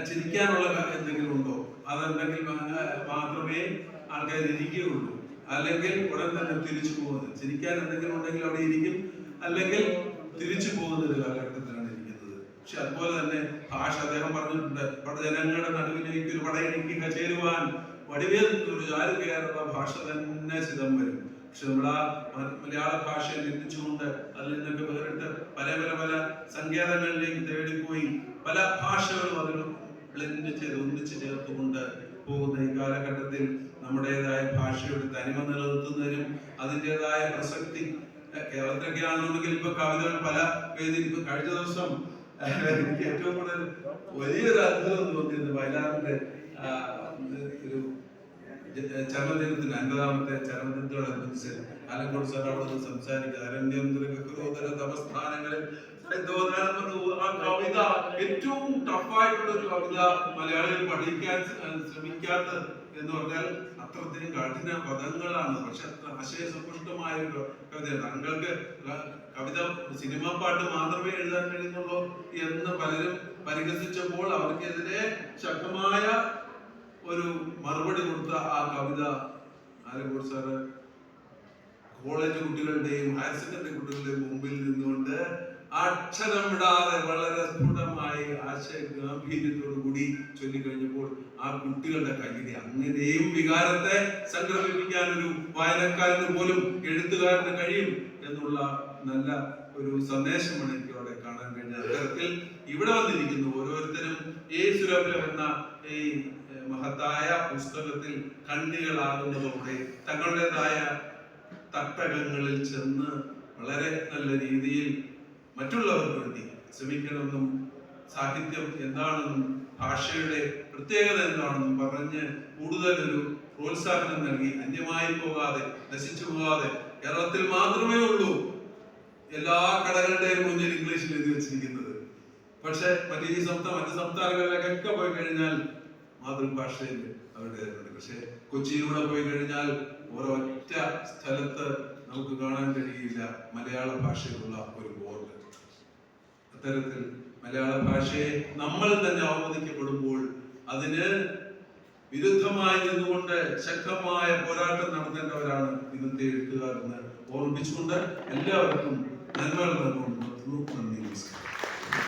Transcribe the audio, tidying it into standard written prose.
ചിരിക്കാനുള്ള എന്തെങ്കിലും ഉണ്ടോ? അതുണ്ടെങ്കിൽ മാത്രമേ ആൾക്കാർ ഇരിക്കുകയുള്ളൂ. അല്ലെങ്കിൽ ഉടൻ തന്നെ തിരിച്ചു പോകുന്നത്. ചിരിക്കാൻ എന്തെങ്കിലും ഉണ്ടെങ്കിൽ അവിടെ ഇരിക്കും, അല്ലെങ്കിൽ തിരിച്ചു പോകുന്ന ഒരു കാലഘട്ടത്തിലാണ് ഇരിക്കുന്നത്. പക്ഷെ അതുപോലെ തന്നെ ഭാഷ അദ്ദേഹം പറഞ്ഞിട്ടുണ്ട്, ജനങ്ങളുടെ നടുവിലേക്ക് ഒരു പടയണിക്കുക ചേരുവാൻ വടിവേൽ ചാരുകയാറുള്ള ഭാഷ തന്നെ ചിദംബരം. പക്ഷെ നമ്മൾ ആ മലയാള ഭാഷയെ ലഭിച്ചുകൊണ്ട് അതിൽ നിന്നൊക്കെ വേറിട്ട് പല പല പല സങ്കേതങ്ങളിലേക്ക് തേടിപ്പോയി പല ഭാഷകളും അതിൽ ബ്ലെൻഡ് ചെയ്ത് ഒന്നിച്ച് ചേർത്തുകൊണ്ട് പോകുന്ന ഈ കാലഘട്ടത്തിൽ നമ്മുടേതായ ഭാഷയുടെ തനിമ നിലനിർത്തുന്നതിനും അതിൻ്റെതായ പ്രസക്തി കേരളത്തിലൊക്കെ ആണെന്നുണ്ടെങ്കിൽ ഇപ്പൊ കവിതകൾ പല വേദി. ഇപ്പൊ കഴിഞ്ഞ ദിവസം എനിക്ക് ഏറ്റവും കൂടുതൽ വലിയൊരു അത്ഭുതം തോന്നിയത് വയലാറിന്റെ ഒരു ചരമദിനത്തിന് 50ാമത്തെ ചരമദിനത്തോടനുബന്ധിച്ച് ആലങ്കോട് സാർ അവിടെ നിന്ന് സംസാരിക്കുക. അരണ്യോന്തര തപസ്ഥാനങ്ങളിൽ ആ കവിത ഏറ്റവും ടഫായിട്ടുള്ള ഒരു കവിത മലയാളികൾ പഠിക്കാൻ ശ്രമിക്കാത്ത എന്ന് പറഞ്ഞാൽ അത്രത്തിനും കഠിന പദങ്ങളാണ്. പക്ഷെ അത്ര ആശയസമ്പുഷ്ടമായ ഒരു കവിതയാണ്. താങ്കൾക്ക് കവിത സിനിമാ പാട്ട് മാത്രമേ എഴുതാൻ കഴിയുന്നുള്ളൂ എന്ന് പലരും പരിഹസിച്ചപ്പോൾ അവർക്കെതിരെ ശക്തമായ ഒരു മറുപടി കൊടുത്ത ആ കവിത ആലങ്കോട് സാറ് കോളേജ് കുട്ടികളുടെയും ഹയർ സെക്കൻഡറി കുട്ടികളുടെയും മുമ്പിൽ നിന്നുകൊണ്ട് അക്ഷരം വിടാതെ വളരെ സ്ഫുടമായി ആശയ ഗാംഭീര്യത്തോടു കൂടി ചൊല്ലിക്കഴിഞ്ഞപ്പോൾ ആ കുട്ടികളുടെ കയ്യിലെ അങ്ങനെയും വികാരത്തെ സംക്രമിപ്പിക്കാൻ ഒരു വായനക്കാരന് പോലും എഴുത്തുകാരന് കഴിയും എന്നുള്ള നല്ല ഒരു സന്ദേശമാണ് എനിക്ക് അവിടെ കാണാൻ കഴിഞ്ഞ. അത്തരത്തിൽ ഇവിടെ വന്നിരിക്കുന്നു ഓരോരുത്തരും യേശുരഭ്യം എന്ന ഈ മഹത്തായ പുസ്തകത്തിൽ കണ്ണികളാകുന്നതോടെ തങ്ങളുടേതായ തട്ടകങ്ങളിൽ ചെന്ന് വളരെ നല്ല രീതിയിൽ മറ്റുള്ളവർക്ക് വേണ്ടി ശ്രമിക്കണമെന്നും സാഹിത്യം എന്താണെന്നും ഭാഷയുടെ പ്രത്യേകത എന്താണെന്നും പറഞ്ഞ് കൂടുതൽ ഒരു പ്രോത്സാഹനം നൽകി അന്യമായി പോകാതെ നശിച്ചു പോകാതെ കേരളത്തിൽ മാത്രമേ ഉള്ളൂ എല്ലാ കടകളുടെയും മുന്നിൽ ഇംഗ്ലീഷിൽ എഴുതി വെച്ചിരിക്കുന്നത്. പക്ഷെ മറ്റു സംസ്ഥാനങ്ങളിലേക്കൊക്കെ പോയി കഴിഞ്ഞാൽ മാതൃഭാഷയിൽ അവരുടേതുണ്ട്. പക്ഷെ കൊച്ചിയിലൂടെ പോയി കഴിഞ്ഞാൽ ഒരൊറ്റ സ്ഥലത്ത് നമുക്ക് കാണാൻ കഴിയില്ല മലയാള ഭാഷയിലുള്ള ഒരു ബോർഡ്. അത്തരത്തിൽ മലയാള ഭാഷയെ നമ്മൾ തന്നെ അവമതിക്കപ്പെടുമ്പോൾ അതിന് വിരുദ്ധമായി നിന്നുകൊണ്ട് ശക്തമായ പോരാട്ടം നടത്തേണ്ടവരാണ് ഇന്നത്തെ എഴുത്തുകാർ എന്ന് ഓർമ്മിപ്പിച്ചുകൊണ്ട് എല്ലാവർക്കും നന്മകൾ നൽകുന്നു. നന്ദി, നമസ്കാരം.